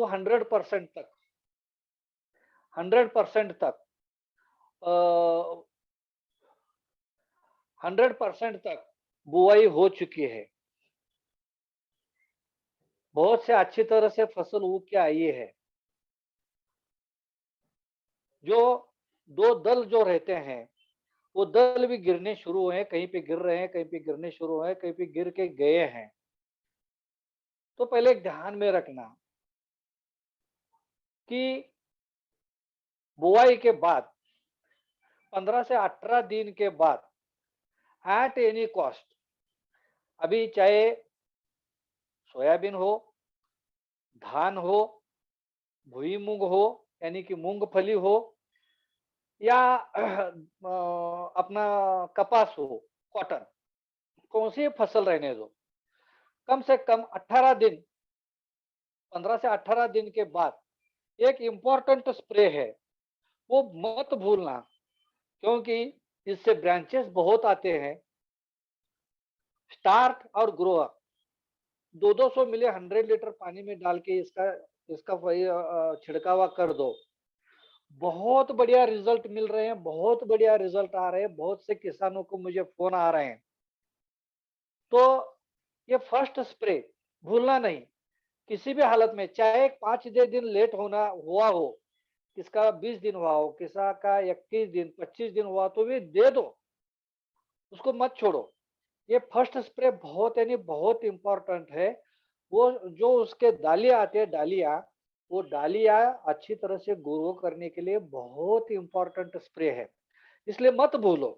To 100% तक 100% तक 100% तक बुआई हो चुकी है। बहुत से अच्छी तरह से फसल उग के आई है। जो 2 दल जो रहते हैं, वो दल भी गिरने शुरू हुए हैं, कहीं पे गिर रहे हैं, कहीं पे गिरने शुरू हुए हैं, कहीं पे गिर के गए हैं। तो पहले एक ध्यान में रखना कि बुआई के बाद 15 से 18 दिन के बाद एट एनी कॉस्ट, अभी चाहे सोयाबीन हो, धान हो, भुई मूंग हो यानी कि मूंगफली हो, या अपना कपास हो, कॉटन, कौन सी फसल रहने दो, कम से कम 18 दिन, 15 से 18 दिन के बाद एक इम्पोर्टेंट स्प्रे है, वो मत भूलना, क्योंकि इससे ब्रांचेस बहुत आते हैं। स्टार्ट और ग्रो अप 200 मिली 100 लीटर पानी में डाल के इसका इसका छिड़कावा कर दो। बहुत बढ़िया रिजल्ट मिल रहे हैं, बहुत बढ़िया रिजल्ट आ रहे हैं, बहुत से किसानों को मुझे फोन आ रहे हैं। तो ये फर्स्ट स्प्रे भूलना नहीं, किसी भी हालत में, चाहे 5 दिन लेट होना हुआ हो, किसका 20 दिन हुआ हो, किसा का 21 दिन 25 दिन हुआ, तो भी दे दो, उसको मत छोड़ो। ये फर्स्ट स्प्रे बहुत यानी बहुत इंपॉर्टेंट है। वो जो उसके डालियां आते हैं, डालियां, वो डालियां अच्छी तरह से ग्रो करने के लिए बहुत इंपॉर्टेंट स्प्रे है, इसलिए मत भूलो।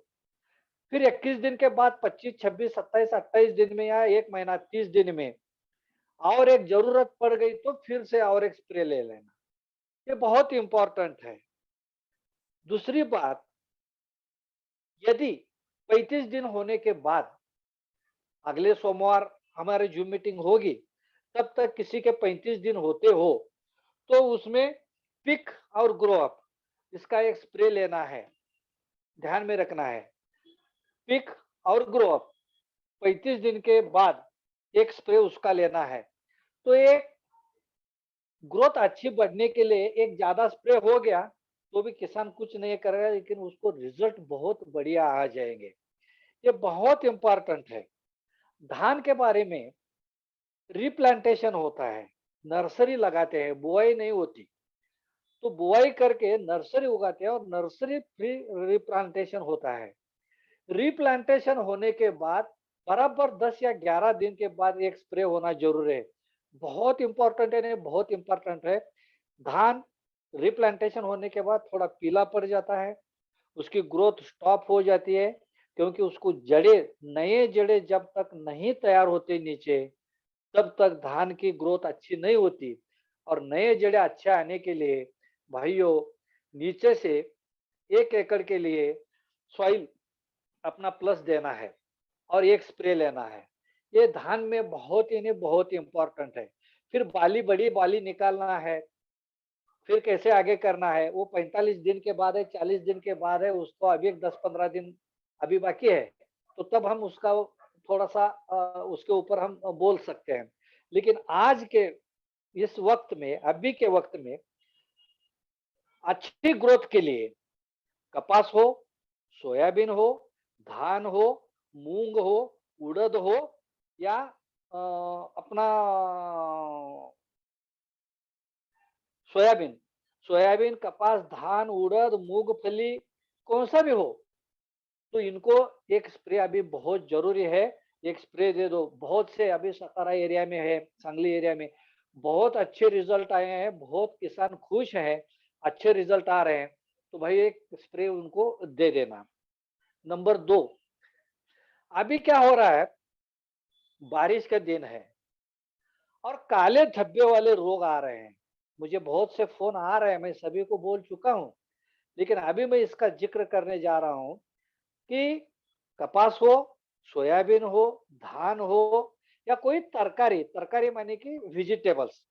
फिर 21 दिन के बाद 25, 26, 27, 28 दिन में या 1 महीना 30 दिन में और एक जरूरत पड़ गई तो फिर से और एक स्प्रे ले लेना, ये बहुत इंपॉर्टेंट है। दूसरी बात, यदि 35 दिन होने के बाद अगले सोमवार हमारी जूम मीटिंग होगी, तब तक किसी के 35 दिन होते हो तो उसमें पिक और ग्रो अप इसका एक स्प्रे लेना है, ध्यान में रखना है। पिक और ग्रो अप 35 दिन के बाद एक स्प्रे उसका लेना है। तो एक ग्रोथ अच्छी बढ़ने के लिए एक ज्यादा स्प्रे हो गया तो भी किसान कुछ नहीं करेगा, लेकिन उसको रिजल्ट बहुत बढ़िया आ जाएंगे। ये बहुत इंपॉर्टेंट है। धान के बारे में रिप्लांटेशन होता है, नर्सरी लगाते हैं, बुआई नहीं होती। तो बुआई करके नर्सरी उगाते हैं और नर्सरी फ्री रिप्लांटेशन होता है। रिप्लांटेशन होने के बाद बराबर 10 या 11 दिन के बाद एक स्प्रे होना जरूरी है। बहुत इंपॉर्टेंट है, नहीं बहुत इंपॉर्टेंट है। धान रिप्लांटेशन होने के बाद थोड़ा पीला पड़ जाता है, उसकी ग्रोथ स्टॉप हो जाती है, क्योंकि उसको जड़े, नए जड़े जब तक नहीं तैयार होते नीचे, तब तक धान की ग्रोथ अच्छी नहीं होती। और नए जड़े अच्छे आने के लिए भाइयों, नीचे से 1 एकड़ के लिए सॉइल अपना प्लस देना है और एक स्प्रे लेना है। ये धान में बहुत ही नहीं बहुत इंपॉर्टेंट है। फिर बाली, बड़ी बाली निकालना है, फिर कैसे आगे करना है, वो 45 दिन के बाद है, 40 दिन के बाद है, उसको अभी एक 10-15 दिन अभी बाकी है, तो तब हम उसका थोड़ा सा उसके ऊपर हम बोल सकते हैं। लेकिन आज के इस वक्त में, अभी के वक्त में अच्छी ग्रोथ के लिए कपास हो, सोयाबीन हो, धान हो, मूंग हो, उड़द हो, या अपना सोयाबीन, सोयाबीन, कपास, धान, उड़द, मूंगफली, कौन सा भी हो, तो इनको एक स्प्रे अभी बहुत जरूरी है। एक स्प्रे दे दो। बहुत से अभी सतारा एरिया में है, सांगली एरिया में बहुत अच्छे रिजल्ट आए हैं, बहुत किसान खुश हैं, अच्छे रिजल्ट आ रहे हैं, तो भाई एक स्प्रे उनको दे देना। नंबर 2, अभी क्या हो रहा है, बारिश का दिन है और काले धब्बे वाले रोग आ रहे हैं। मुझे बहुत से फोन आ रहे हैं, मैं सभी को बोल चुका हूं, लेकिन अभी मैं इसका जिक्र करने जा रहा हूं कि कपास हो, सोयाबीन हो, धान हो, या कोई तरकारी, तरकारी माने कि वेजिटेबल्स,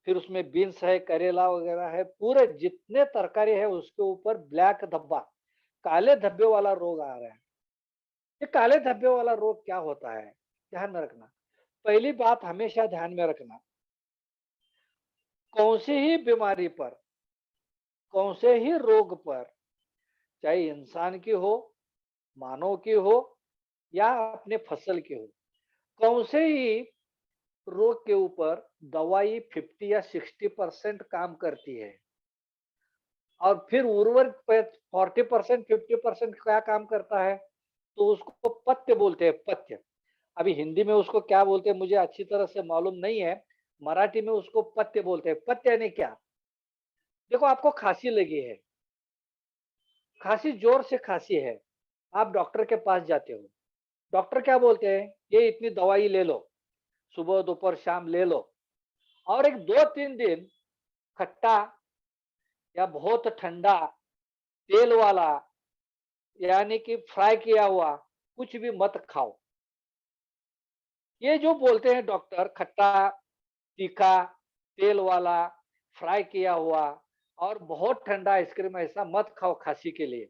फिर उसमें बीन्स है, करेला वगैरह है, पूरे जितने तरकारी है उसके ऊपर ब्लैक धब्बा, काले धब्बे वाला रोग आ रहा है। ये काले धब्बे वाला रोग क्या होता है, ध्यान में रखना। पहली बात हमेशा ध्यान में रखना, कौन कौन सी ही बीमारी पर, कौन से ही रोग पर, चाहे इंसान की हो, मानव की हो या अपने फसल की हो, कौन से ही रोग के ऊपर दवाई 50 या 60% काम करती है और फिर उर्वरक 40% 50% क्या काम करता है, तो उसको पथ्य बोलते हैं, पथ्य। अभी हिंदी में उसको क्या बोलते हैं मुझे अच्छी तरह से मालूम नहीं है, मराठी में उसको पथ्य बोलते हैं। पथ्य यानी क्या? देखो, आपको खांसी लगी है, खांसी जोर से खांसी है, आप डॉक्टर के पास जाते हो, डॉक्टर क्या बोलते हैं, ये इतनी दवाई ले लो, सुबह दोपहर शाम ले लो, और एक 2-3 दिन खट्टा या बहुत ठंडा तेल वाला, यानी कि फ्राई किया हुआ कुछ भी मत खाओ। ये जो बोलते हैं डॉक्टर, खट्टा, तीखा, तेल वाला, फ्राई किया हुआ और बहुत ठंडा आइसक्रीम ऐसा मत खाओ खांसी के लिए।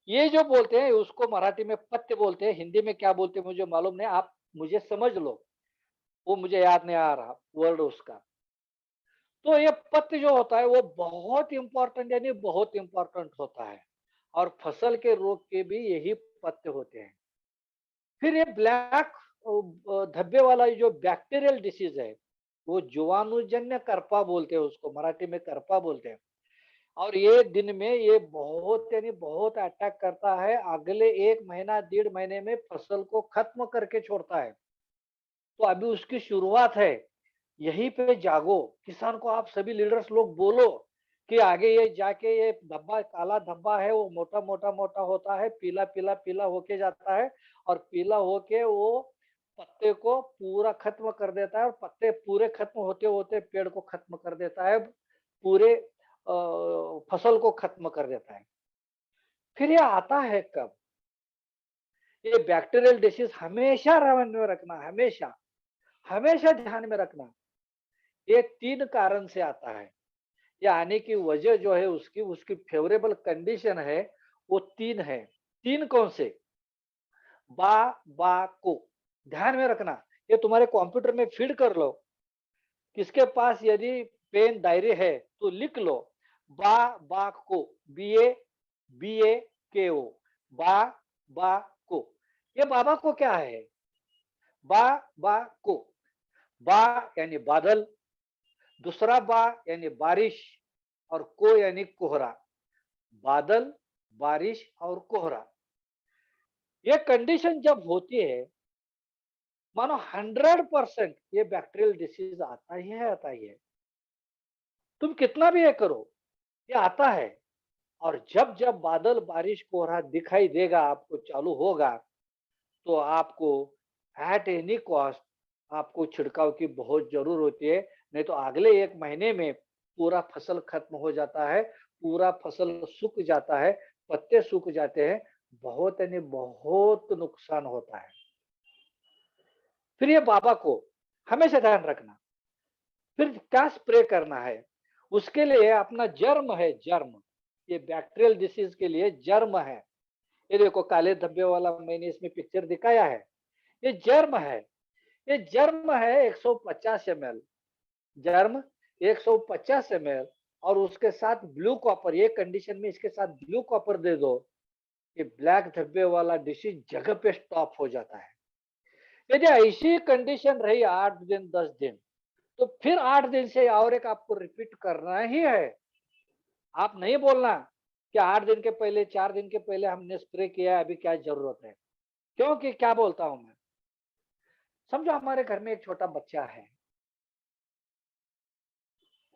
ये जो बोलते हैं उसको मराठी में पथ्य बोलते हैं, हिंदी में क्या बोलते हैं मुझे मालूम नहीं, आप मुझे समझ लो, वो मुझे याद नहीं आ रहा वर्ड उसका। तो ये पथ्य जो होता है वो बहुत इंपॉर्टेंट, यानी बहुत इंपॉर्टेंट होता है, और फसल के रोग के भी यही पथ्य होते हैं। फिर ये ब्लैक धब्बे वाला ये जो बैक्टीरियल डिसीज है, वो जीवाणुजन्य करपा बोलते हैं उसको, मराठी में करपा बोलते हैं। और ये दिन में ये बहुत, यानी बहुत अटैक करता है, अगले 1 महीना 1.5 महीने में फसल को खत्म करके छोड़ता है। तो अभी उसकी शुरुआत है, यहीं पे जागो, किसान को आप सभी लीडर्स लोग बोलो कि आगे ये जाके ये धब्बा, काला धब्बा है, वो मोटा मोटा मोटा होता है, पीला पीला पीला होके जाता है, और पीला होके वो पत्ते को पूरा खत्म कर देता है, और पत्ते पूरे खत्म होते होते पेड़ को खत्म कर देता है, पूरे फसल को खत्म कर देता है। फिर ये आता है कब? ये बैक्टीरियल डिसीज हमेशा ध्यान में रखना, हमेशा हमेशा ध्यान में रखना, ये 3 कारण से आता है। ये आने की वजह जो है उसकी उसकी फेवरेबल कंडीशन है, वो 3 है। 3 कौन से? बा, बा, को, ध्यान में रखना। ये तुम्हारे कंप्यूटर में फीड कर लो, किसके पास यदि पेन डायरी है तो लिख लो, बा को, BA, बा, बा को। ये बाबा को क्या है? बा, बा को, बा यानी बादल, दूसरा बा यानी बारिश, और को यानी कोहरा। बादल, बारिश और कोहरा, ये कंडीशन जब होती है, मानो 100% ये बैक्टीरियल डिसीज आता ही है, आता ही है। तुम कितना भी ये करो, ये आता है। और जब जब बादल, बारिश, कोहरा दिखाई देगा, आपको चालू होगा, तो आपको एट एनी कॉस्ट आपको छिड़काव की बहुत जरूर होती है, नहीं तो अगले 1 महीने में पूरा फसल खत्म हो जाता है, पूरा फसल सूख जाता है, पत्ते सूख जाते हैं, बहुत, यानी बहुत नुकसान होता है। फिर ये बाबा को हमेशा ध्यान रखना। फिर क्या स्प्रे करना है? उसके लिए अपना जर्म है, जर्म, ये बैक्टीरियल डिसीज के लिए जर्म है। ये देखो काले धब्बे वाला मैंने इसमें पिक्चर दिखाया है, ये जर्म है। ये जर्म है 150 ml, जर्म 150 ml, और उसके साथ ब्लू कॉपर, ये कंडीशन में इसके साथ ब्लू कॉपर दे दो, ये ब्लैक धब्बे वाला डिसीज जगह पे स्टॉप हो जाता है। यदि ऐसी कंडीशन रही 8 दिन 10 दिन, तो फिर 8 दिन से और एक आपको रिपीट करना ही है। आप नहीं बोलना कि 8 दिन के पहले, 4 दिन के पहले हमने स्प्रे किया है, अभी क्या जरूरत है। क्योंकि क्या बोलता हूं मैं, समझो हमारे घर में एक छोटा बच्चा है,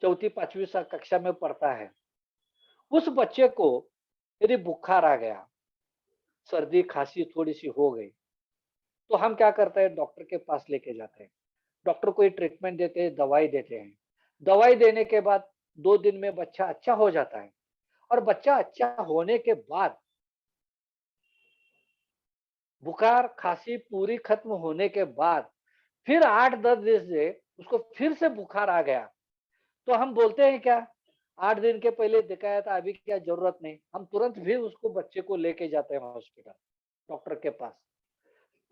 4th-5वीं कक्षा में पढ़ता है। उस बच्चे को यदि बुखार आ गया, सर्दी खांसी थोड़ी सी हो गई, तो हम क्या करते हैं, डॉक्टर के पास लेके जाते हैं, डॉक्टर कोई ट्रीटमेंट देते हैं, दवाई देते हैं। दवाई देने के बाद 2 दिन में बच्चा अच्छा हो जाता है, और बच्चा अच्छा होने के बाद बुखार खांसी पूरी खत्म होने के बाद फिर 8-10 दिन से उसको फिर से बुखार आ गया, तो हम बोलते हैं क्या, 8 दिन के पहले दिखाया था, अभी क्या जरूरत नहीं, हम तुरंत भी उसको बच्चे को लेके जाते हैं हॉस्पिटल, डॉक्टर के पास।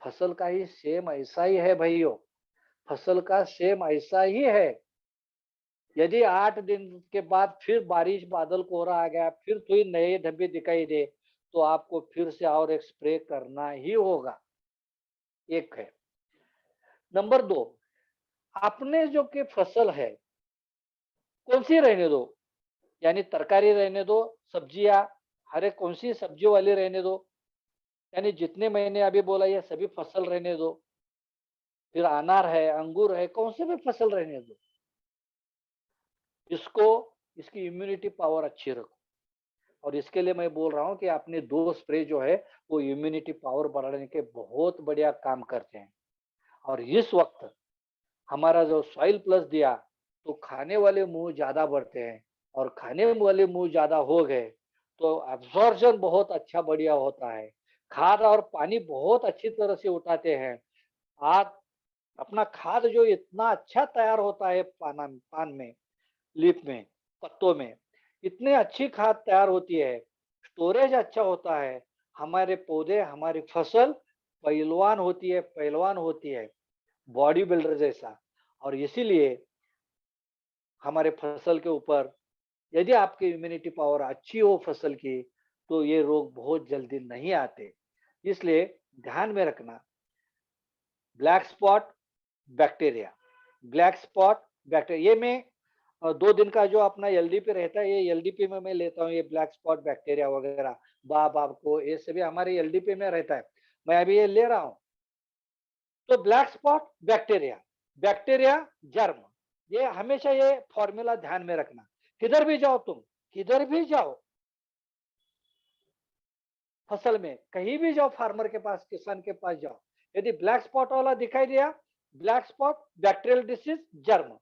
फसल का ही सेम ऐसा ही है भाइयों, फसल का सेम ऐसा ही है। यदि 8 दिन के बाद फिर बारिश बादल कोहरा आ गया, फिर कोई नए धब्बे दिखाई दे, तो आपको फिर से और एक स्प्रे करना ही होगा। एक है। नंबर 2, आपने जो कि फसल है, कौन-सी रहने दो, यानी तरकारी रहने दो, सब्जियाँ, हर एक कौन-सी सब्जियों वाली रहने दो, यानी जितने मैंने अभी बोला ये सभी फसल रहने दो। फिर अनार है, अंगूर है, कौन-से भी फसल रहने दो। इसको इसकी इम्यूनिटी पावर अच्छी रखो। और इसके लिए मैं बोल रहा हूँ कि अपने 2 स्प्रे जो है, वो इम्यूनिटी पावर बढ़ाने के बहुत बढ़िया काम करते हैं। और इस वक़्त हमारा जो सॉइल प्लस दिया, तो खाने वाले मुँह ज़्यादा बढ़ते हैं और खाने वाले मुँह ज़्यादा हो गए, तो एब्ज़ॉर्प्शन बहुत अच्छा बढ़िया होता है। खाद और पानी बहुत अच्छी तरह से उठाते हैं। आप अपना खाद जो इतना अच्छा तैयार होता है पान में, लीफ में, पत्तों में, इतनी अच्छी खाद तैयार होती है, स्टोरेज अच्छा होता है, हमारे पौधे, हमारी फसल पहलवान होती है, बॉडी बिल्डर जैसा। और इसीलिए हमारे फसल के ऊपर यदि आपकी इम्यूनिटी पावर अच्छी हो फसल की, तो ये रोग बहुत जल्दी नहीं आते। इसलिए ध्यान में रखना, black spot bacteria, black spot bacteria, ये मैं 2 दिन का जो अपना एलडीपी रहता है, ये एलडीपी में मैं लेता हूँ, ये ब्लैक स्पॉट बैक्टीरिया वगैरह, बाब को, ये सभी हमारे एलडीपी में रहता है। मैं अभी ये ले रहा हूँ। तो black spot bacteria, bacteria germ, ये हमेशा ये फॉर्मूला ध्यान में रखना। किधर भी जाओ तुम, किधर भी जाओ फसल में, कहीं भी जाओ फार्मर के पास, किसान के पास जाओ, यदि ब्लैक स्पॉट वाला दिखाई दिया, black spot bacterial disease germ,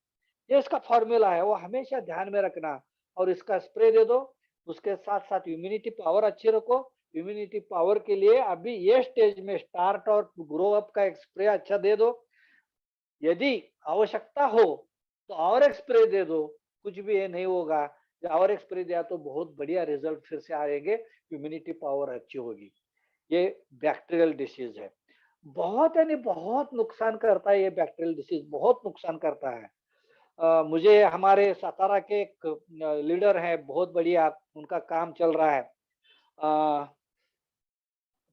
ये इसका फॉर्मूला है, वो हमेशा ध्यान में रखना और इसका स्प्रे दे दो। उसके साथ साथ इम्यूनिटी पावर अच्छी रखो। इम्यूनिटी पावर के लिए अभी ये स्टेज में स्टार्ट और ग्रो अप का एक स्प्रे अच्छा दे दो। यदि आवश्यकता हो तो और एक स्प्रे दे दो, कुछ भी ये नहीं होगा। और एक स्प्रे दिया तो बहुत बढ़िया रिजल्ट फिर से आएंगे, इम्यूनिटी पावर अच्छी होगी। ये बैक्टीरियल डिसीज है, बहुत यानी बहुत नुकसान करता है, ये बैक्टीरियल डिसीज बहुत नुकसान करता है। मुझे हमारे सातारा के एक लीडर है, बहुत बढ़िया उनका काम चल रहा है।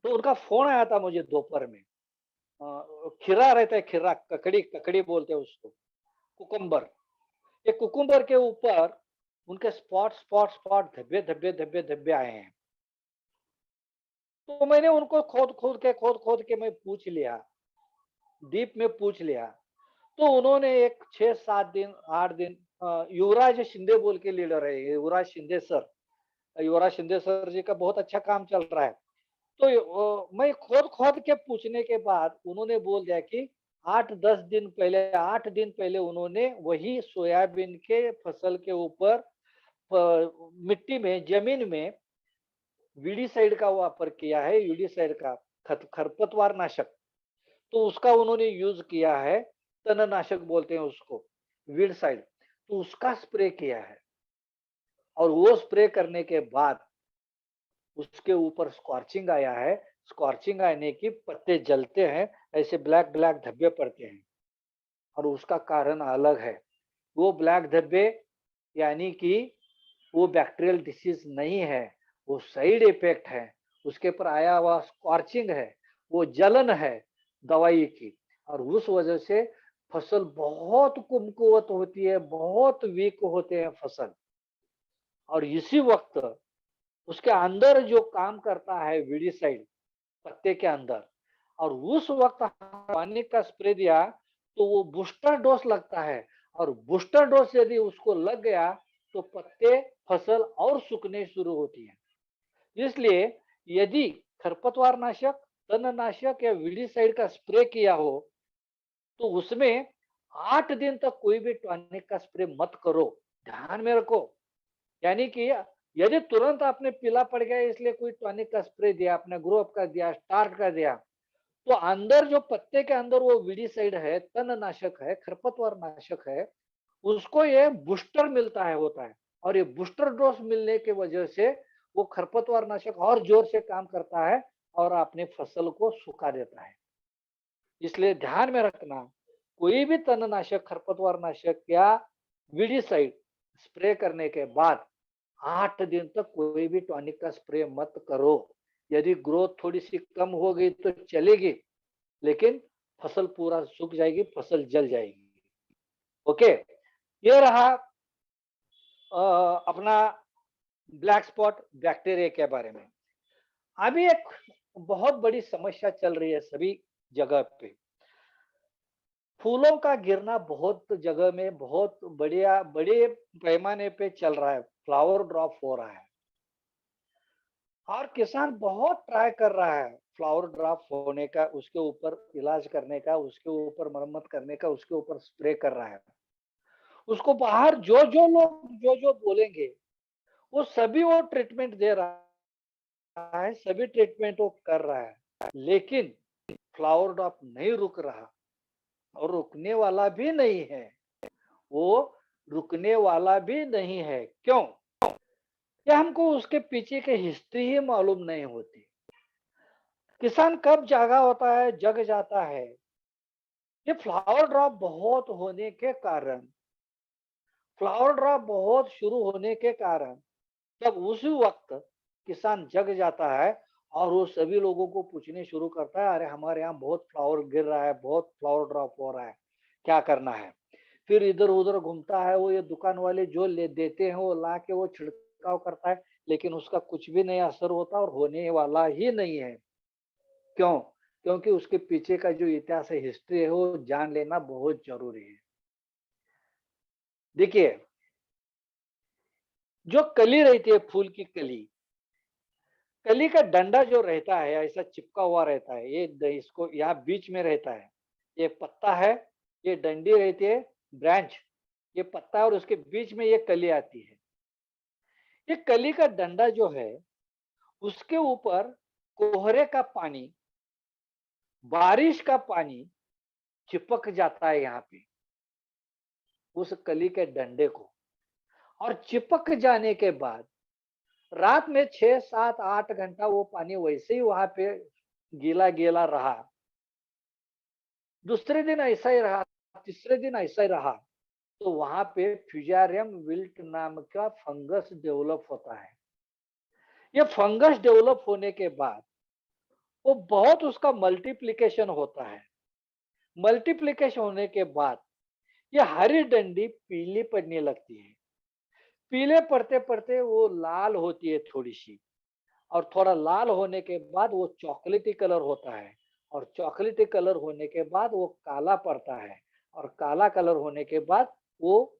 तो उनका फोन आया था मुझे दोपहर में। खीरा रहता है, खीरा, ककड़ी ककड़ी बोलते हैं उसको, कुकुम्बर। ये कुकुम्बर के ऊपर उनके स्पॉट स्पॉट स्पॉट धब्बे धब्बे धब्बे धब्बे आए हैं। तो मैंने उनको खोद खोद के मैं पूछ लिया, डीप में पूछ लिया। तो उन्होंने एक 6-7 दिन 8 दिन, युवराज शिंदे बोल के लीडर है, युवराज शिंदे सर, युवराज शिंदे सर जी का बहुत अच्छा काम चल रहा है। तो मैं खोद खोद के पूछने के बाद उन्होंने बोल दिया कि 8 दिन पहले उन्होंने वही सोयाबीन के फसल के ऊपर मिट्टी में, जमीन में वीडीसाइड का वापर किया है, वीडीसाइड का खरपतवार नाशक। तो उसका उन्होंने यूज किया है, तणनाशक बोलते हैं उसको, वीडसाइड। तो उसका स्प्रे किया है और वो स्प्रे करने के बाद उसके ऊपर स्कॉर्चिंग आया है। स्कॉर्चिंग आने की पत्ते जलते हैं, ऐसे ब्लैक ब्लैक धब्बे पड़ते हैं और उसका कारण अलग है। वो ब्लैक धब्बे यानी कि वो बैक्टीरियल डिसीज नहीं है, वो साइड इफेक्ट है, उसके ऊपर आया हुआ स्कॉर्चिंग है, वो जलन है दवाई की। और उस वजह से फसल बहुत कमकुवत होती है, बहुत वीक होते हैं फसल। और इसी वक्त उसके अंदर जो काम करता है वीडीसाइड पत्ते के अंदर, और उस वक्त पानी का स्प्रे दिया तो वो बूस्टर डोज लगता है। और बूस्टर डोज यदि उसको लग गया तो पत्ते, फसल और सूखने शुरू होती है। इसलिए यदि खरपतवार नाशक, तणनाशक या वीडीसाइड का स्प्रे किया हो, तो उसमें 8 दिन तक कोई भी टॉनिक का स्प्रे मत करो। ध्यान में रखो, यानी कि यदि तुरंत आपने पीला पड़ गया इसलिए कोई टॉनिक का स्प्रे दिया, आपने ग्रो अप का दिया, स्टार्ट का दिया, तो अंदर जो पत्ते के अंदर वो वीडीसाइड है, तणनाशक है, खरपतवार नाशक है, उसको ये बूस्टर मिलता है, होता है। और ये बूस्टर डोज मिलने की वजह से वो खरपतवार नाशक और जोर से काम करता है और अपने फसल को सुखा देता है। इसलिए ध्यान में रखना, कोई भी तणनाशक, खरपतवार नाशक या वीडीसाइड स्प्रे करने के बाद 8 दिन तक कोई भी टॉनिक का स्प्रे मत करो। यदि ग्रोथ थोड़ी सी कम हो गई तो चलेगी, लेकिन फसल पूरा सूख जाएगी, फसल जल जाएगी। ओके, ये रहा अपना ब्लैक स्पॉट बैक्टीरिया के बारे में। अभी एक बहुत बड़ी समस्या चल रही है सभी जगह पे। फूलों का गिरना बहुत जगह में बहुत बढ़िया बड़े पैमाने पे चल रहा है, फ्लावर ड्रॉप हो रहा है और किसान बहुत ट्राई कर रहा है फ्लावर ड्रॉप होने का, उसके ऊपर इलाज करने का, उसके ऊपर मरम्मत करने का, उसके ऊपर स्प्रे कर रहा है। उसको बाहर जो जो लोग जो जो बोलेंगे वो सभी वो ट्रीटमेंट दे रहा है, सभी ट्रीटमेंट वो कर रहा है, लेकिन फ्लावर ड्रॉप नहीं रुक रहा और रुकने वाला भी नहीं है। वो रुकने वाला भी नहीं है। क्यों? क्या हमको उसके पीछे की हिस्ट्री ही मालूम नहीं होती। किसान कब जागा होता है, जग जाता है। ये फ्लावर ड्रॉप बहुत होने के कारण, फ्लावर ड्रॉप बहुत शुरू होने के कारण, जब उसी वक्त किसान जग जाता है और वो सभी लोगों को पूछने शुरू करता है, अरे हमारे यहाँ बहुत फ्लावर गिर रहा है, बहुत फ्लावर ड्रॉप हो रहा है, क्या करना है। फिर इधर उधर घूमता है, वो ये दुकान वाले जो ले देते हैं वो ला के वो छिड़काव करता है, लेकिन उसका कुछ भी नहीं असर होता और होने वाला ही नहीं है। क्यों? क्योंकि उसके पीछे का जो इतिहास है, हिस्ट्री है, वो जान लेना बहुत जरूरी है। देखिए, जो कली रहती है, फूल की कली, कली का डंडा जो रहता है ऐसा चिपका हुआ रहता है, ये इसको यहाँ बीच में रहता है। ये पत्ता है, ये डंडी रहती है, ब्रांच, ये पत्ता और उसके बीच में ये कली आती है। ये कली का डंडा जो है, उसके ऊपर कोहरे का पानी, बारिश का पानी चिपक जाता है यहाँ पे उस कली के डंडे को। और चिपक जाने के बाद रात में 6, 7, 8 घंटा वो पानी वैसे ही वहां पे गीला गीला रहा, दूसरे दिन ऐसा ही रहा, तीसरे दिन ऐसा ही रहा, तो वहां पे फ्यूजारियम विल्ट नाम का फंगस डेवलप होता है। ये फंगस डेवलप होने के बाद वो बहुत उसका मल्टीप्लिकेशन होता है। मल्टीप्लिकेशन होने के बाद ये हरी डंडी पीली पड़ने लगती है। पीले पड़ते पड़ते वो लाल होती है थोड़ी सी, और थोड़ा लाल होने के बाद वो चॉकलेटी कलर होता है, और चॉकलेटी कलर होने के बाद वो काला पड़ता है, और काला कलर होने के बाद वो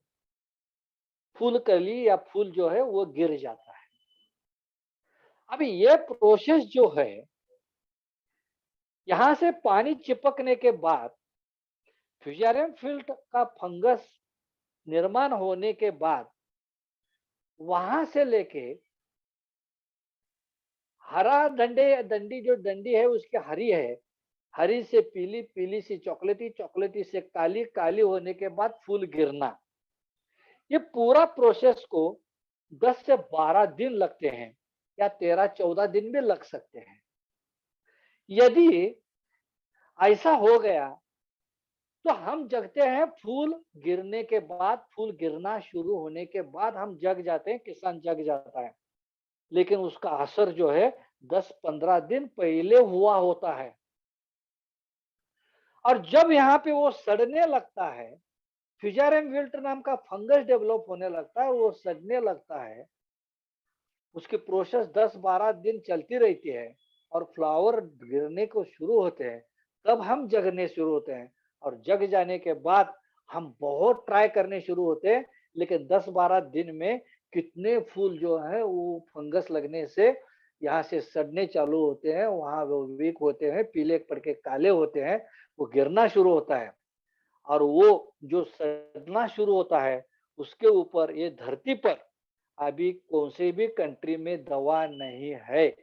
फूल कली या फूल जो है वो गिर जाता है। अभी ये प्रोसेस जो है, यहां से पानी चिपकने के बाद फ्यूजारियम फिल्ट का फंगस निर्माण होने के बाद वहां से लेके हरा डंडे डंडी जो डंडी है उसकी हरी है, हरी से पीली, पीली से चॉकलेटी, चॉकलेटी से काली, काली होने के बाद फूल गिरना। ये पूरा प्रोसेस को 10 से 12 दिन लगते हैं, या 13-14 दिन भी लग सकते हैं। यदि ऐसा हो गया तो हम जगते हैं फूल गिरने के बाद, फूल गिरना शुरू होने के बाद हम जग जाते हैं, किसान जग जाता है। लेकिन उसका असर जो है 10-15 दिन पहले हुआ होता है। और जब यहाँ पे वो सड़ने लगता है, फ्यूजारियम विल्ट नाम का फंगस डेवलप होने लगता है, वो सड़ने लगता है, उसकी प्रोसेस 10-12 दिन चलती रहती है और फ्लावर गिरने को शुरू होते हैं, तब हम जगने शुरू होते हैं। और जग जाने के बाद हम बहुत ट्राई करने शुरू होते हैं, लेकिन 10-12 दिन में कितने फूल जो है वो फंगस लगने से यहाँ से सड़ने चालू होते हैं, वहां वो वीक होते हैं, पीले पड़ के काले होते हैं, वो गिरना शुरू होता है। और वो जो सड़ना शुरू होता है उसके ऊपर ये धरती पर अभी कौन से भी कंट्री में दवा नहीं है।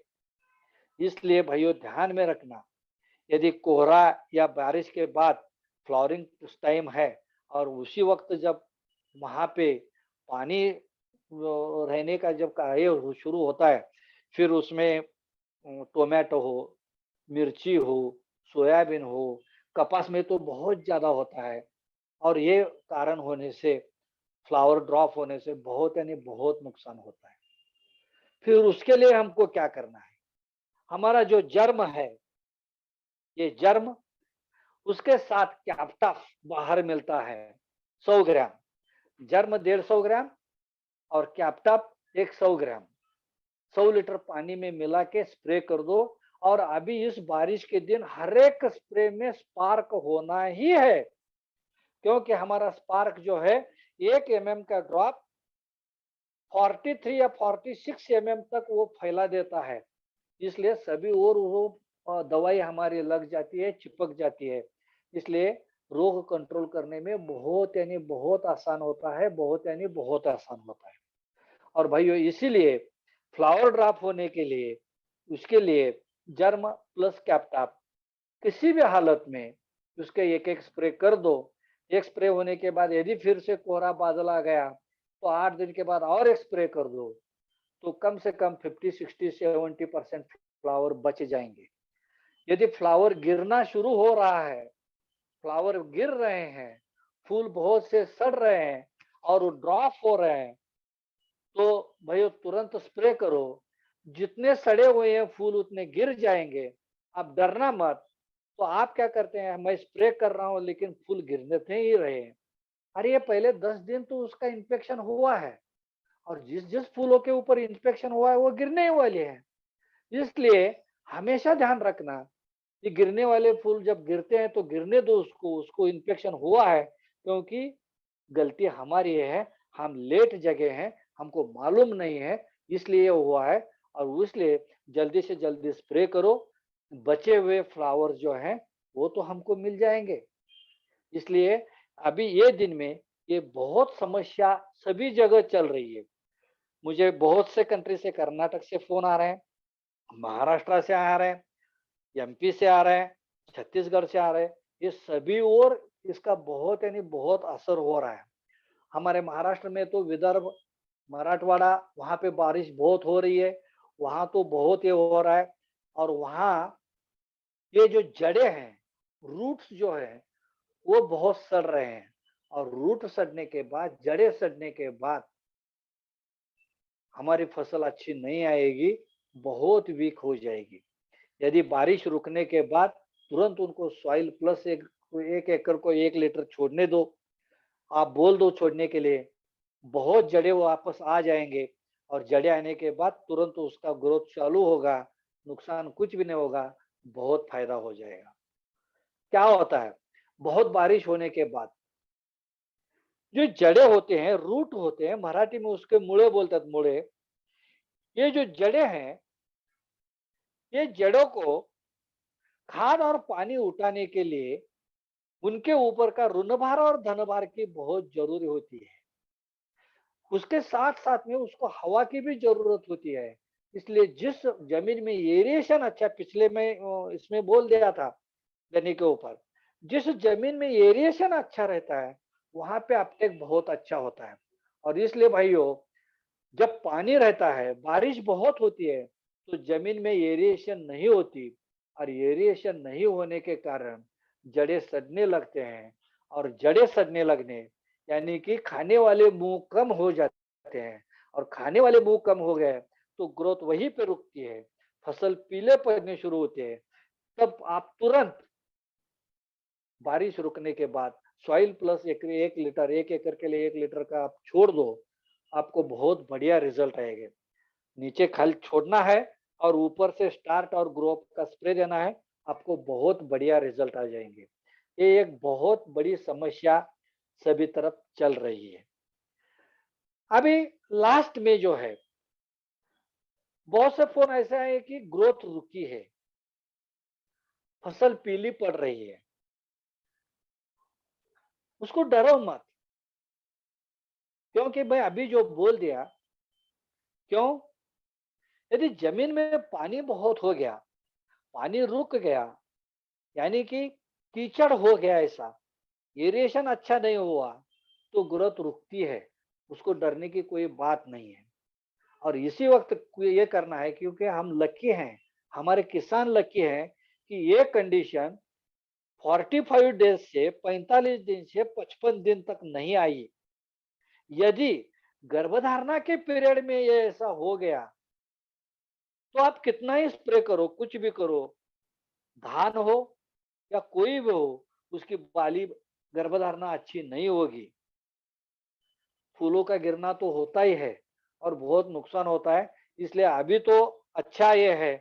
इसलिए भाइयों ध्यान में रखना, यदि कोहरा या बारिश के बाद फ्लावरिंग उस टाइम है और उसी वक्त जब वहां पे पानी रहने का जब कार्य शुरू होता है, फिर उसमें टोमेटो हो, मिर्ची हो, सोयाबीन हो, कपास में तो बहुत ज्यादा होता है। और ये कारण होने से फ्लावर ड्रॉप होने से बहुत यानी बहुत नुकसान होता है। फिर उसके लिए हमको क्या करना है? हमारा जो जर्म है, ये जर्म, उसके साथ कैप्टा बाहर मिलता है 100 ग्राम, जर्म 150 ग्राम और कैप्टप 100 ग्राम 100 लीटर पानी में मिला के स्प्रे कर दो। और अभी इस बारिश के दिन हर एक स्प्रे में स्पार्क होना ही है, क्योंकि हमारा स्पार्क जो है 1 एमएम का ड्रॉप 43 या 46 एमएम तक वो फैला देता है। इसलिए सभी और वो दवाई हमारी लग जाती है, चिपक जाती है। इसलिए रोग कंट्रोल करने में बहुत यानी बहुत आसान होता है, बहुत यानी बहुत आसान होता है। और भाइयों, इसीलिए फ्लावर ड्रॉप होने के लिए, उसके लिए जर्म प्लस कैप्टाप किसी भी हालत में उसके एक एक स्प्रे कर दो। एक स्प्रे होने के बाद यदि फिर से कोहरा बादल आ गया तो 8 दिन के बाद और एक स्प्रे कर दो, तो कम से कम 50, 60, 70% फ्लावर बच जाएंगे। यदि फ्लावर गिरना शुरू हो रहा है, फ्लावर गिर रहे हैं, फूल बहुत से सड़ रहे हैं और वो ड्रॉप हो रहे हैं, तो भाइयों तुरंत स्प्रे करो। जितने सड़े हुए हैं फूल उतने गिर जाएंगे। आप डरना मत। तो आप क्या करते हैं, मैं स्प्रे कर रहा हूं लेकिन फूल गिरने थे ही रहे हैं। अरे ये पहले 10 दिन तो उसका इन्फेक्शन हुआ है, और जिस जिस फूलों के ऊपर इन्फेक्शन हुआ है वो गिरने ही वाले हैं। इसलिए हमेशा ध्यान रखना, ये गिरने वाले फूल जब गिरते हैं तो गिरने दो उसको, उसको इन्फेक्शन हुआ है, क्योंकि गलती हमारी है, हम लेट जगे हैं, हमको मालूम नहीं है, इसलिए ये हुआ है। और इसलिए जल्दी से जल्दी स्प्रे करो। बचे हुए फ्लावर जो हैं वो तो हमको मिल जाएंगे। इसलिए अभी ये दिन में ये बहुत समस्या सभी जगह चल रही है। मुझे बहुत से कंट्री से, कर्नाटक से फोन आ रहे हैं, महाराष्ट्र से आ रहे हैं, एमपी से आ रहे हैं, छत्तीसगढ़ से आ रहे हैं। ये सभी ओर इसका बहुत यानी बहुत असर हो रहा है। हमारे महाराष्ट्र में तो विदर्भ, मराठवाड़ा, वहां पे बारिश बहुत हो रही है, वहां तो बहुत ये हो रहा है। और वहां ये जो जड़ें हैं, रूट्स जो है वो बहुत सड़ रहे हैं। और रूट सड़ने के बाद, जड़ें सड़ने के बाद हमारी फसल अच्छी नहीं आएगी, बहुत वीक हो जाएगी। यदि बारिश रुकने के बाद तुरंत उनको सॉइल प्लस एक एकड़ को 1 लीटर छोड़ने दो। आप बोल दो छोड़ने के लिए, बहुत जड़े वापस आ जाएंगे। और जड़े आने के बाद तुरंत उसका ग्रोथ चालू होगा, नुकसान कुछ भी नहीं होगा, बहुत फायदा हो जाएगा। क्या होता है, बहुत बारिश होने के बाद जो जड़े होते हैं, रूट होते हैं, मराठी में उसके मुड़े बोलते हैं, मुड़े। ये जो जड़े हैं, ये जड़ों को खाद और पानी उठाने के लिए उनके ऊपर का ऋणभार और धनभार की बहुत जरूरी होती है। उसके साथ साथ में उसको हवा की भी जरूरत होती है। इसलिए जिस जमीन में एरिएशन अच्छा, पिछले में इसमें बोल दिया था गन्ने के ऊपर, जिस जमीन में एरिएशन अच्छा रहता है वहां पे अपटेक बहुत अच्छा होता है। और इसलिए भाइयों, जब पानी रहता है, बारिश बहुत होती है, तो जमीन में एरिएशन नहीं होती। और एरिएशन नहीं होने के कारण जड़ें सड़ने लगते हैं। और जड़ें सड़ने लगने यानी कि खाने वाले मुंह कम हो जाते हैं। और खाने वाले मुंह कम हो गए तो ग्रोथ वहीं पे रुकती है, फसल पीले पड़ने शुरू होते हैं। तब आप तुरंत बारिश रुकने के बाद सॉइल प्लस 1 लीटर, 1 एकड़ के लिए 1 लीटर का आप छोड़ दो, आपको बहुत बढ़िया रिजल्ट आएगा। नीचे खाली छोड़ना है और ऊपर से स्टार्ट और ग्रो अप का स्प्रे देना है, आपको बहुत बढ़िया रिजल्ट आ जाएंगे। ये एक बहुत बड़ी समस्या सभी तरफ चल रही है। अभी लास्ट में जो है, बहुत से फोन ऐसा है कि ग्रोथ रुकी है, फसल पीली पड़ रही है। उसको डरो मत, क्योंकि मैं अभी जो बोल दिया, क्यों, यदि जमीन में पानी बहुत हो गया, पानी रुक गया, यानी कि कीचड़ हो गया, ऐसा एरिएशन अच्छा नहीं हुआ, तो ग्रोथ रुकती है। उसको डरने की कोई बात नहीं है। और इसी वक्त ये करना है, क्योंकि हम लकी हैं, हमारे किसान लकी हैं कि ये कंडीशन 45 डेज से 45 दिन से 55 दिन तक नहीं आई। यदि गर्भधारणा के पीरियड में ये ऐसा हो गया, तो आप कितना ही स्प्रे करो, कुछ भी करो, धान हो या कोई भी हो, उसकी बाली गर्भधारणा अच्छी नहीं होगी। फूलों का गिरना तो होता ही है और बहुत नुकसान होता है। इसलिए अभी तो अच्छा ये है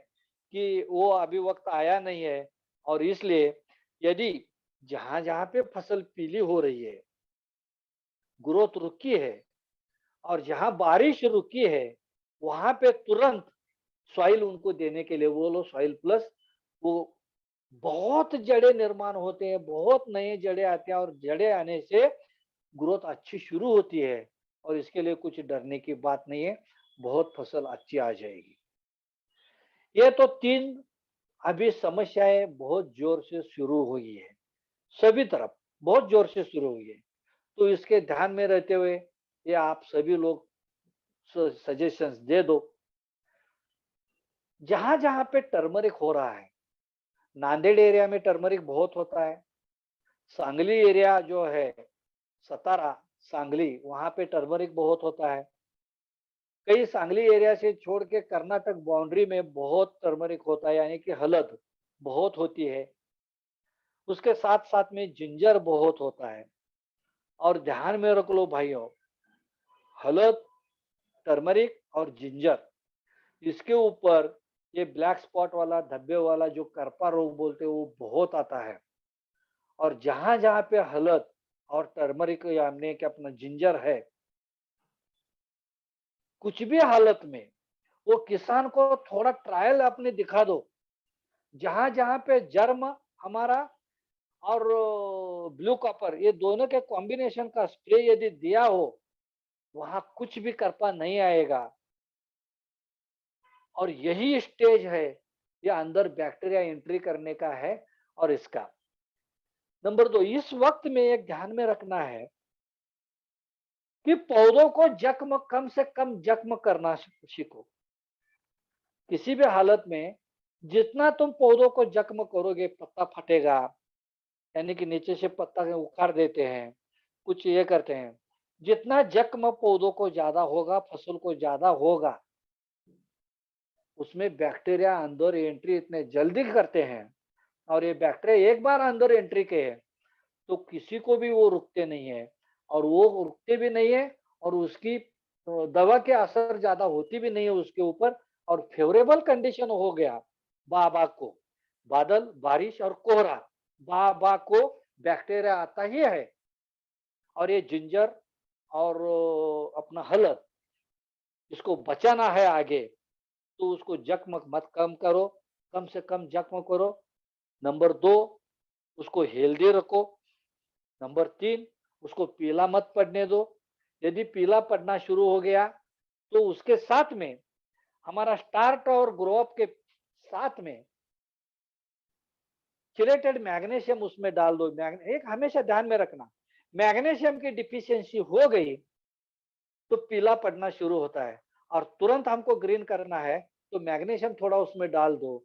कि वो अभी वक्त आया नहीं है, और इसलिए यदि जहां जहां पे फसल पीली हो रही है, ग्रोथ रुकी है, और जहां बारिश रुकी है, वहां पे तुरंत सॉइल उनको देने के लिए वो लो सॉइल प्लस। वो बहुत जड़ें निर्माण होते हैं, बहुत नए जड़ें आते हैं, और जड़ें आने से ग्रोथ अच्छी शुरू होती है, और इसके लिए कुछ डरने की बात नहीं है, बहुत फसल अच्छी आ जाएगी। ये तो 3 अभी समस्याएं बहुत जोर से शुरू हुई है, सभी तरफ बहुत जोर से शुरू हुई है। तो इसके ध्यान में रहते हुए ये आप सभी लोग सजेशंस दे दो। जहां जहां पे टर्मरिक हो रहा है, नांदेड़ एरिया में टर्मरिक बहुत होता है, सांगली एरिया जो है, सतारा, सांगली, वहां पे टर्मरिक बहुत होता है। कई सांगली एरिया से छोड़ के कर्नाटक बाउंड्री में बहुत टर्मरिक होता है, यानी कि हलद बहुत होती है। उसके साथ साथ में जिंजर बहुत होता है। और ध्यान में रख लो भाइयों, हलद, टर्मरिक और जिंजर, इसके ऊपर ये ब्लैक स्पॉट वाला, धब्बे वाला जो करपा रोग बोलते हैं, वो बहुत आता है। और जहां जहां पे हलद और टर्मरिक यानी कि अपना जिंजर है, कुछ भी हालत में वो किसान को थोड़ा ट्रायल अपने दिखा दो। जहां जहां पे जर्म हमारा और ब्लू कॉपर, ये दोनों के कॉम्बिनेशन का स्प्रे यदि दिया हो, वहां कुछ भी करपा नहीं आएगा। और यही स्टेज है, ये अंदर बैक्टीरिया एंट्री करने का है। और इसका नंबर 2, इस वक्त में एक ध्यान में रखना है कि पौधों को जख्म कम से कम जख्म करना सीखो। किसी भी हालत में जितना तुम पौधों को जख्म करोगे, पत्ता फटेगा, यानी कि नीचे से पत्ता उखाड़ देते हैं, कुछ ये करते हैं, जितना जख्म पौधों को ज्यादा होगा, फसल को ज्यादा होगा, उसमें बैक्टीरिया अंदर एंट्री इतने जल्दी करते हैं। और ये बैक्टीरिया एक बार अंदर एंट्री के है, तो किसी को भी वो रुकते नहीं है, और वो रुकते भी नहीं है, और उसकी दवा के असर ज्यादा होती भी नहीं है उसके ऊपर। और फेवरेबल कंडीशन हो गया, बाबा को बादल, बारिश और कोहरा, बाबा को बैक्टीरिया आता ही है। और ये जिंजर और अपना हलद, इसको बचाना है आगे, तो उसको जख्म मत कम करो, कम से कम जख्म करो। नंबर 2, उसको हेल्दी रखो। नंबर 3, उसको पीला मत पड़ने दो। यदि पीला पड़ना शुरू हो गया, तो उसके साथ में हमारा स्टार्ट और ग्रो अप के साथ में चिलेटेड मैग्नीशियम उसमें डाल दो। एक हमेशा ध्यान में रखना, मैग्नीशियम की डिफिशियंसी हो गई तो पीला पड़ना शुरू होता है, और तुरंत हमको ग्रीन करना है, तो मैग्नीशियम थोड़ा उसमें डाल दो।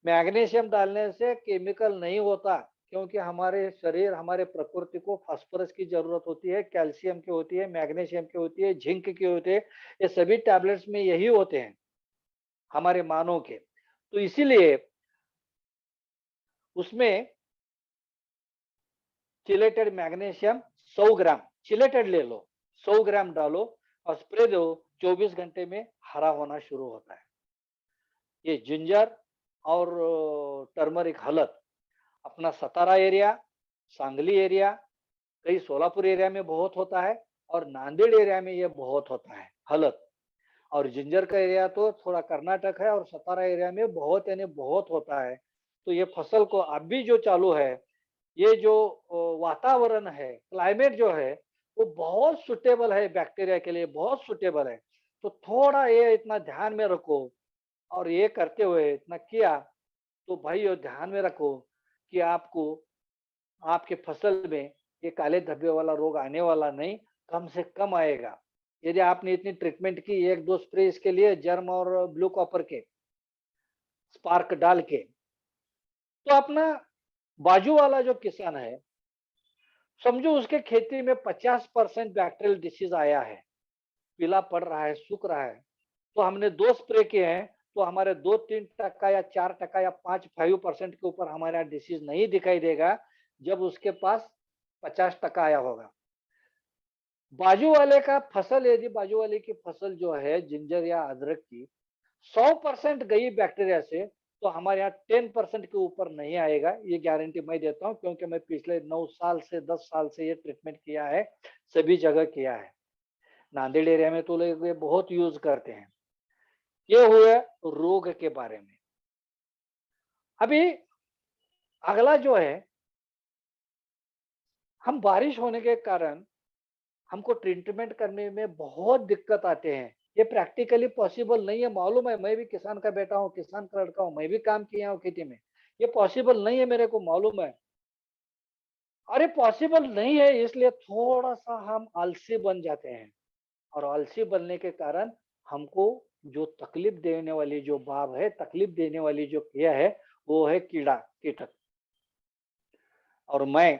मैग्नीशियम डालने से केमिकल नहीं होता, क्योंकि हमारे शरीर, हमारे प्रकृति को फास्फोरस की जरूरत होती है, कैल्शियम की होती है, मैग्नीशियम की होती है, जिंक की होती है। ये सभी टैबलेट्स में यही होते हैं हमारे मानव के। तो इसीलिए उसमें चिलेटेड मैग्नीशियम 100 ग्राम चिलेटेड ले लो, 100 ग्राम डालो और स्प्रे दो। 24 घंटे में हरा होना शुरू होता है। ये जिंजर और टर्मरिक, हलद, अपना सतारा एरिया, सांगली एरिया, कई सोलापुर एरिया में बहुत होता है, और नांदेड़ एरिया में ये बहुत होता है हलद। और जिंजर का एरिया तो थोड़ा कर्नाटक है, और सतारा एरिया में बहुत, यानी बहुत होता है। तो ये फसल को अभी जो चालू है, ये जो वातावरण है, क्लाइमेट जो है, वो बहुत सुटेबल है बैक्टीरिया के लिए, बहुत सुटेबल है। तो थोड़ा ये इतना ध्यान में रखो। और ये करते हुए इतना किया, तो भाई ये ध्यान में रखो कि आपको, आपके फसल में ये काले धब्बे वाला रोग आने वाला नहीं, कम से कम आएगा। यदि आपने इतनी ट्रीटमेंट की, 1-2 स्प्रे इसके लिए जर्म और ब्लू कॉपर के स्पार्क डाल के, तो अपना बाजू वाला जो किसान है, समझो उसके खेती में 50% बैक्टीरियल डिसीज आया है, पीला पड़ रहा है, सूख रहा है, तो हमने 2 स्प्रे किए हैं, तो हमारे 2-3% या 4% या 5-5% के ऊपर हमारे यहाँ डिसीज नहीं दिखाई देगा, जब उसके पास 50% आया होगा। बाजू वाले का फसल, यदि बाजू वाले की फसल जो है जिंजर या अदरक की 100% गई बैक्टीरिया से, तो हमारे यहाँ 10% के ऊपर नहीं आएगा, ये गारंटी मैं देता हूँ, क्योंकि मैं पिछले 9 साल से 10 साल से ये ट्रीटमेंट किया है, सभी जगह किया है। नांदेड़ एरिया में तो लोग ये बहुत यूज करते हैं। ये हुए रोग के बारे में। अभी अगला जो है, हम बारिश होने के कारण हमको ट्रीटमेंट करने में बहुत दिक्कत आते हैं। ये प्रैक्टिकली पॉसिबल नहीं है, मालूम है, मैं भी किसान का बेटा हूँ, किसान का लड़का हूँ, मैं भी काम किया हूँ खेती में। ये पॉसिबल नहीं है, मेरे को मालूम है। अरे पॉसिबल नहीं है, इसलिए थोड़ा सा हम आलसी बन जाते हैं, और आलसी बनने के कारण हमको जो तकलीफ देने वाली जो बाब है, तकलीफ देने वाली जो क्रिया है, वो है कीड़ा कीटक। और मैं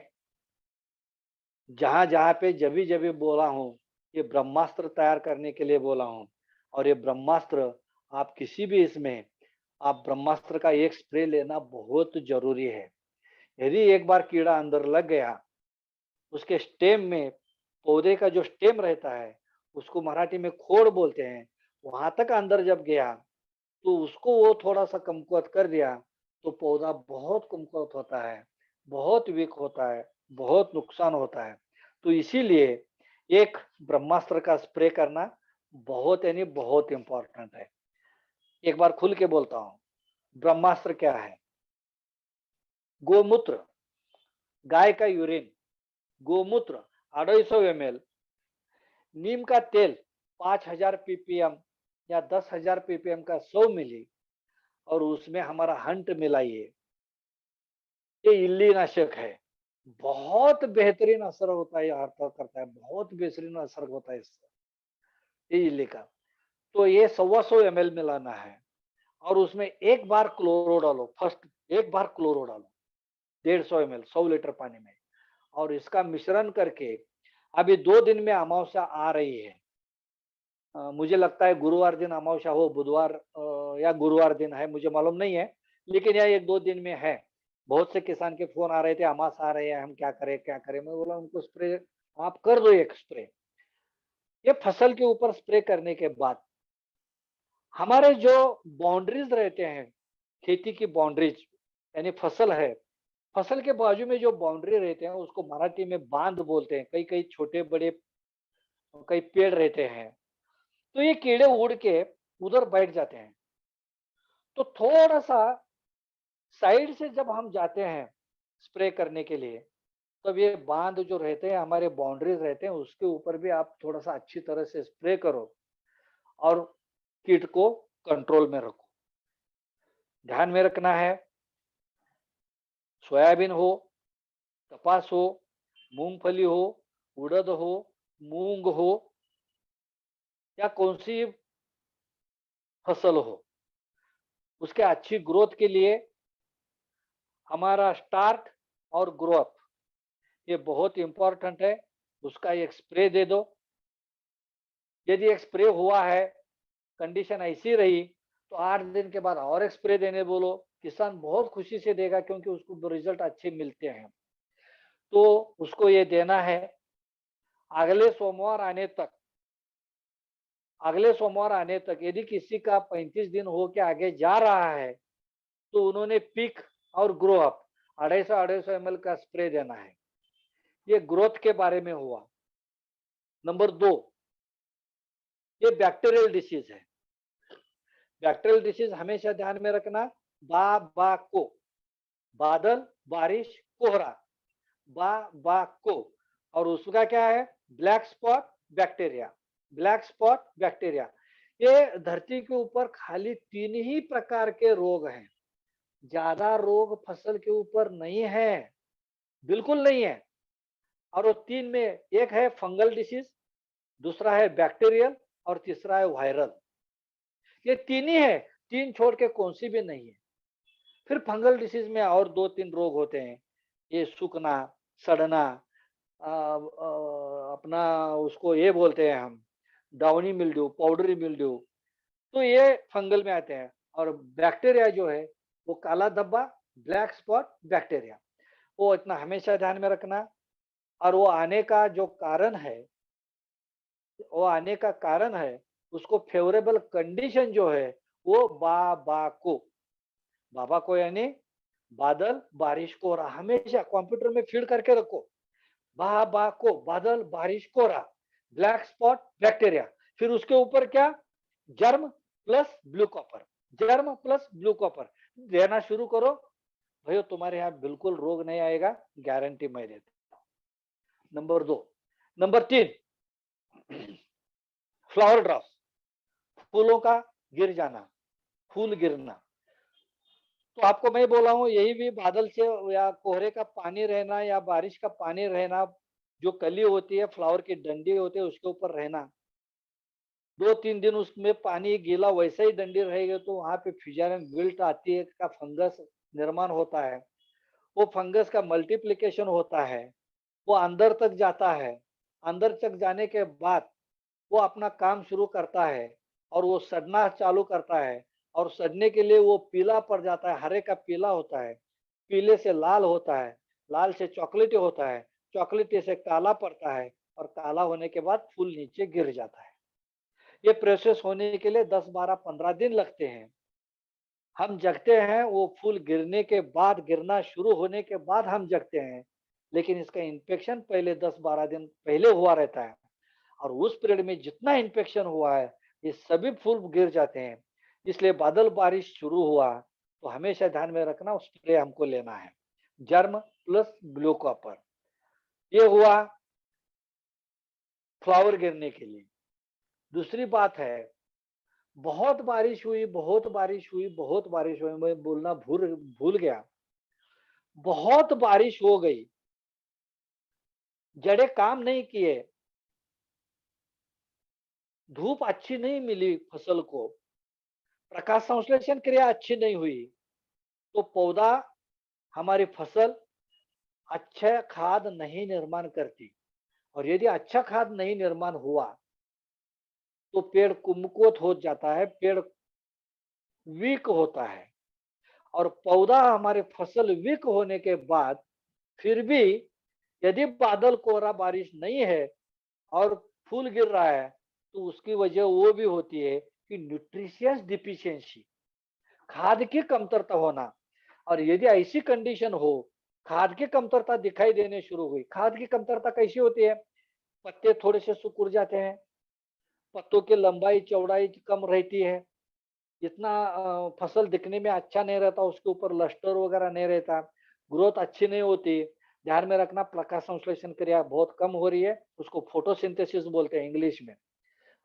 जहां जहां पे जभी जभी बोला हूँ, ये ब्रह्मास्त्र तैयार करने के लिए बोला हूँ। और ये ब्रह्मास्त्र, आप किसी भी इसमें, आप ब्रह्मास्त्र का एक स्प्रे लेना बहुत जरूरी है। यदि एक बार कीड़ा अंदर लग गया, उसके स्टेम में, पौधे का जो स्टेम रहता है, उसको मराठी में खोड़ बोलते हैं, वहां तक अंदर जब गया, तो उसको वो थोड़ा सा कमकुवत कर दिया, तो पौधा बहुत कमकुवत होता है, बहुत वीक होता है, बहुत नुकसान होता है। तो इसीलिए एक ब्रह्मास्त्र का स्प्रे करना बहुत, यानी बहुत इंपॉर्टेंट है। एक बार खुल के बोलता हूँ, ब्रह्मास्त्र क्या है? गोमूत्र, गाय का यूरिन, गोमूत्र 250 ml, नीम का तेल 5000 ppm या 10,000 ppm का 100 मिली, और उसमें हमारा हंट मिलाइए। ये इल्ली नाशक है, बहुत बेहतरीन असर होता है, ये हरता करता है, बहुत बेहतरीन असर होता है इससे, ये इल्ली का। तो ये 125 ml मिलाना है, और उसमें एक बार क्लोरो डालो, फर्स्ट एक बार क्लोरो डालो 150 ml 100 लीटर पानी में, और इसका मिश्रण करके, अभी 2 दिन में अमावस्या आ रही है, मुझे लगता है गुरुवार दिन अमावस्या हो, बुधवार या गुरुवार दिन है, मुझे मालूम नहीं है, लेकिन यह 1-2 दिन में है। बहुत से किसान के फोन आ रहे थे, अमास आ रहे हैं, हम क्या करें क्या करें, मैं बोला उनको स्प्रे आप कर दो, एक स्प्रे। ये फसल के ऊपर स्प्रे करने के बाद, हमारे जो बाउंड्रीज रहते हैं, खेती की बाउंड्रीज, यानी फसल है, फसल के बाजू में जो बाउंड्री रहते हैं, उसको मराठी में बांध बोलते हैं, कई कई छोटे बड़े कई पेड़ रहते हैं, तो ये कीड़े उड़ के उधर बैठ जाते हैं। तो थोड़ा सा साइड से जब हम जाते हैं स्प्रे करने के लिए, तब ये बांध जो रहते हैं, हमारे बाउंड्रीज रहते हैं, उसके ऊपर भी आप थोड़ा सा अच्छी तरह से स्प्रे करो, और कीट को कंट्रोल में रखो। ध्यान में रखना है, सोयाबीन हो, कपास हो, मूंगफली हो, उड़द हो, मूंग हो, या कौन सी फसल हो, उसके अच्छी ग्रोथ के लिए हमारा स्टार्ट और ग्रोथ, ये बहुत इंपॉर्टेंट है। उसका एक स्प्रे दे दो। यदि एक स्प्रे हुआ है, कंडीशन ऐसी रही, तो 8 दिन के बाद और एक स्प्रे देने बोलो, किसान बहुत खुशी से देगा, क्योंकि उसको रिजल्ट अच्छे मिलते हैं। तो उसको ये देना है। अगले सोमवार आने तक, अगले सोमवार आने तक यदि किसी का 35 दिन हो के आगे जा रहा है, तो उन्होंने पिक और ग्रो अप 250-250 ml का स्प्रे देना है। ये ग्रोथ के बारे में हुआ। नंबर 2, ये बैक्टीरियल डिसीज है। बैक्टीरियल डिसीज हमेशा ध्यान में रखना, को, बादल, बारिश, कोहरा, को, और उसका क्या है, black spot bacteria. Black spot bacteria, ये धरती के ऊपर खाली 3 ही प्रकार के रोग हैं, ज्यादा रोग फसल के ऊपर नहीं है, बिल्कुल नहीं है। और वो 3 में एक है फंगल डिसीज, दूसरा है बैक्टीरियल, और तीसरा है वायरल। ये 3 ही है, 3 छोड़ के कौन सी भी नहीं है। फिर फंगल डिसीज में और 2-3 रोग होते हैं, ये सूखना, सड़ना, अपना उसको ये बोलते हैं हम डाउनी मिल्ड्यू, पाउडरी मिल्ड्यू, तो ये फंगल में आते हैं। और बैक्टीरिया जो है वो काला धब्बा, ब्लैक स्पॉट बैक्टीरिया, वो इतना हमेशा ध्यान में रखना। और वो आने का कारण है उसको फेवरेबल कंडीशन जो है वो बाबा को यानी बादल बारिश कोहरा, हमेशा कंप्यूटर में फीड करके रखो। बा को बादल बारिश कोहरा, ब्लैक स्पॉट बैक्टीरिया, फिर उसके ऊपर क्या, germ plus blue copper, germ plus blue copper देना शुरू करो। भैया तुम्हारे यहाँ बिल्कुल रोग नहीं आएगा, गारंटी मैं देता हूं। नंबर 2, नंबर 3, फ्लावर ड्रॉप, फूलों का गिर जाना, फूल गिरना। तो आपको मैं बोला हूँ यही भी बादल से या कोहरे का पानी रहना या बारिश का पानी रहना, जो कली होती है फ्लावर की डंडी होती है उसके ऊपर रहना, 2-3 दिन उसमें पानी गीला वैसे ही डंडी रहेगी तो वहां पे फ्यूजन विल्ट आती है, का फंगस निर्माण होता है। वो फंगस का मल्टीप्लिकेशन होता है, वो अंदर तक जाता है। अंदर तक जाने के बाद वो अपना काम शुरू करता है और वो सड़ना चालू करता है। और सड़ने के लिए वो पीला पड़ जाता है, हरे का पीला होता है, पीले से लाल होता है, लाल से चॉकलेटी होता है, चॉकलेटी से काला पड़ता है, और काला होने के बाद फूल नीचे गिर जाता है। ये प्रोसेस होने के लिए 10, 12, 15 दिन लगते हैं। हम जगते हैं वो फूल गिरने के बाद, गिरना शुरू होने के बाद हम जगते हैं, लेकिन इसका इन्फेक्शन पहले 10, 12 दिन पहले हुआ रहता है। और उस पीरियड में जितना इन्फेक्शन हुआ है ये सभी फूल गिर जाते हैं। इसलिए बादल बारिश शुरू हुआ तो हमेशा ध्यान में रखना स्प्रे हमको लेना है, जर्म प्लस ब्लू कॉपर। ये हुआ फ्लावर गिरने के लिए। दूसरी बात है, बहुत बारिश हुई, बहुत बारिश हुई, बहुत बारिश हुई, मैं बोलना भूल भूल गया। बहुत बारिश हो गई, जड़ें काम नहीं किए, धूप अच्छी नहीं मिली फसल को, प्रकाश संश्लेषण क्रिया अच्छी नहीं हुई, तो पौधा, हमारी फसल अच्छा खाद नहीं निर्माण करती। और यदि अच्छा खाद नहीं निर्माण हुआ तो पेड़ कुमकुवत हो जाता है, पेड़ वीक होता है। और पौधा, हमारे फसल वीक होने के बाद फिर भी यदि बादल कोहरा बारिश नहीं है और फूल गिर रहा है तो उसकी वजह वो भी होती है कि न्यूट्रिशियस डिफिशियंसी, खाद की कमतरता होना। और यदि ऐसी कंडीशन हो, खाद की कमतरता दिखाई देने शुरू हुई, खाद की कमतरता कैसी होती है, पत्ते थोड़े से सिकुड़ जाते हैं, पत्तों की लंबाई चौड़ाई कम रहती है, इतना फसल दिखने में अच्छा नहीं रहता, उसके ऊपर लस्टर वगैरह नहीं रहता, ग्रोथ अच्छी नहीं होती। ध्यान में रखना प्रकाश संश्लेषण क्रिया बहुत कम हो रही है, उसको फोटोसिंथेसिस बोलते हैं इंग्लिश में।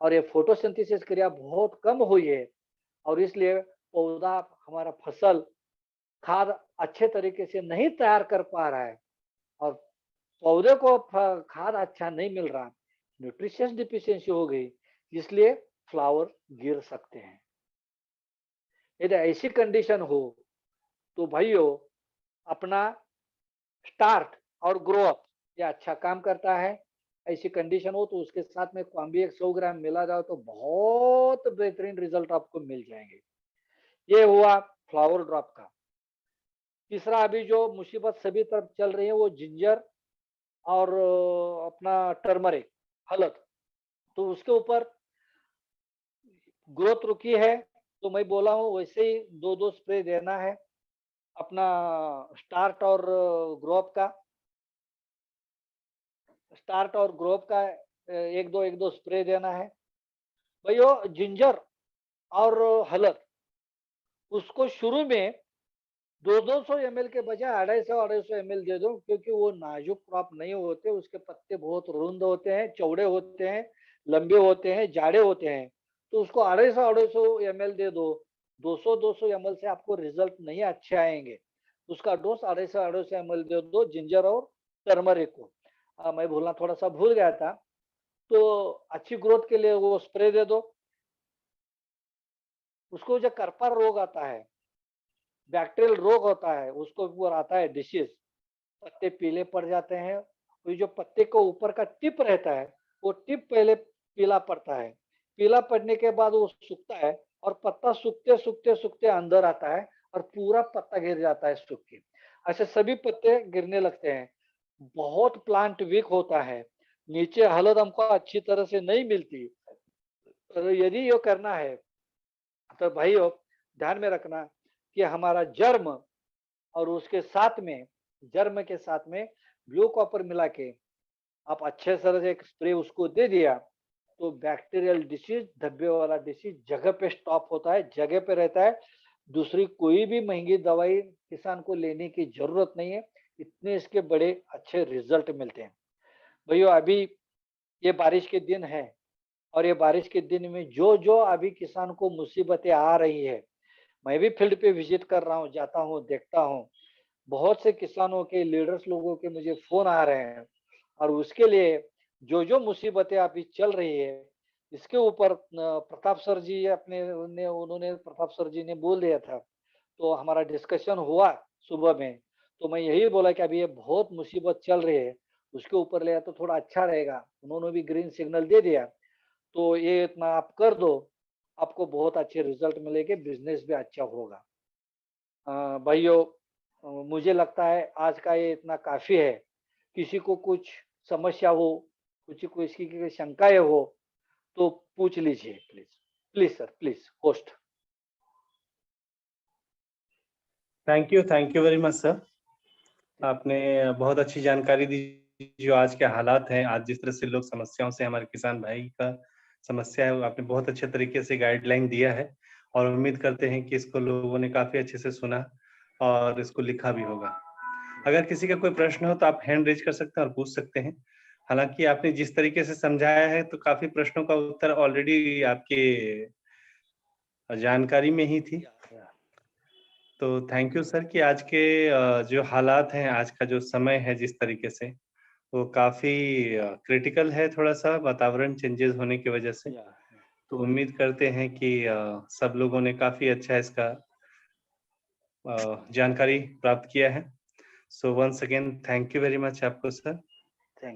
और ये फोटोसिंथेसिस क्रिया बहुत कम हुई है और इसलिए पौधा, हमारा फसल खाद अच्छे तरीके से नहीं तैयार कर पा रहा है और पौधे को खाद अच्छा नहीं मिल रहा, न्यूट्रिशियस डिफिशियंसी हो गई, इसलिए फ्लावर गिर सकते हैं। यदि ऐसी कंडीशन हो तो भाइयों, अपना स्टार्ट और ग्रो अप ये अच्छा काम करता है। ऐसी कंडीशन हो तो उसके साथ में कॉम्बी 100 ग्राम मिला जाओ तो बहुत बेहतरीन रिजल्ट आपको मिल जाएंगे। ये हुआ फ्लावर ड्रॉप का। तीसरा अभी जो मुसीबत सभी तरफ चल रही है वो जिंजर और अपना टर्मरिक, हलद, तो उसके ऊपर ग्रोथ रुकी है। तो मैं बोला हूँ वैसे ही 2-2 स्प्रे देना है, अपना स्टार्ट और ग्रोप का, स्टार्ट और ग्रोप का 1-2 स्प्रे देना है। भाइयों जिंजर और हलद, उसको शुरू में 200-200 ml के बजाय 250-250 ml दे दो, क्योंकि वो नाजुक क्रॉप नहीं होते, उसके पत्ते बहुत रुंद होते हैं, चौड़े होते हैं, लंबे होते हैं, जाड़े होते हैं। तो उसको 250-250 ml दे दो। 200-200 ml से आपको रिजल्ट नहीं अच्छे आएंगे, उसका डोज 250-250 ml दे दो जिंजर और टर्मरिक को। मैं बोलना थोड़ा सा भूल गया था, तो अच्छी ग्रोथ के लिए वो स्प्रे दे दो। उसको जो करपा रोग आता है, बैक्टीरियल रोग होता है, उसको ऊपर आता है डिसीज, पत्ते पीले पड़ जाते हैं तो ये जो पत्ते को ऊपर का टिप रहता है, वो टिप पहले पीला पड़ता है। पीला पड़ने के बाद वो सूखता है और पत्ता सूखते अंदर आता है और पूरा पत्ता गिर जाता है सूख के। ऐसे सभी पत्ते गिरने लगते हैं। बहुत प्लांट वीक होता है। नीचे हालत हमको अच्छी तरह से नहीं मिलती। तो यदि ये करना है, तो भाइयों ध्यान में रखना कि हमारा जर्म और उसके साथ में, जर्म के साथ में ब्लू कॉपर मिला के आप अच्छे तरह से एक स्प्रे उसको दे दिया, तो बैक्टीरियल डिसीज, धब्बे वाला डिसीज जगह पे स्टॉप होता है, जगह पे रहता है। दूसरी कोई भी महंगी दवाई किसान को लेने की जरूरत नहीं है। इतने इसके बड़े अच्छे रिजल्ट मिलते हैं। भैया अभी ये बारिश के दिन है और ये बारिश के दिन में जो जो अभी किसान को मुसीबतें आ रही है, मैं भी फील्ड पे विजिट कर रहा हूँ, जाता हूँ, देखता हूँ। बहुत से किसानों के, लीडर्स लोगों के मुझे फोन आ रहे हैं और उसके लिए जो जो मुसीबतें अभी चल रही है, इसके ऊपर प्रताप सर जी उन्होंने प्रताप सर जी ने बोल दिया था, तो हमारा डिस्कशन हुआ सुबह में। तो मैं यही बोला कि अभी ये बहुत मुसीबत चल रही है, उसके ऊपर ले तो थोड़ा अच्छा रहेगा। उन्होंने भी ग्रीन सिग्नल दे दिया, तो ये इतना आप कर दो, आपको बहुत अच्छे रिजल्ट मिलेंगे, बिजनेस भी अच्छा होगा। भाइयों, मुझे लगता है आज का ये इतना काफी है। किसी को कुछ समस्या हो, कुछ को इसकी की शंकाएं हो, तो पूछ लीजिए please. Please sir, please host. Thank you very much sir. आपने बहुत अच्छी जानकारी दी। जो आज के हालात हैं, आज जिस तरह से लोग समस्याओं से, हमारे किसान भाई का समस्या है, वो आपने बहुत अच्छे तरीके से गाइडलाइन दिया है और उम्मीद करते हैं कि इसको लोगों ने काफी अच्छे से सुना और इसको लिखा भी होगा। अगर किसी का कोई प्रश्न हो तो आप हैंड रेज कर सकते हैं और पूछ सकते हैं। हालांकि आपने जिस तरीके से समझाया है, तो काफी प्रश्नों का उत्तर ऑलरेडी आपके जानकारी में ही थी। तो थैंक यू सर कि आज के जो हालात हैं, आज का जो समय है जिस तरीके से, वो काफी क्रिटिकल है, थोड़ा सा वातावरण चेंजेस होने की वजह से। तो उम्मीद करते हैं कि सब लोगों ने काफी अच्छा इसका जानकारी प्राप्त किया है। So once again thank you very much आपको सर।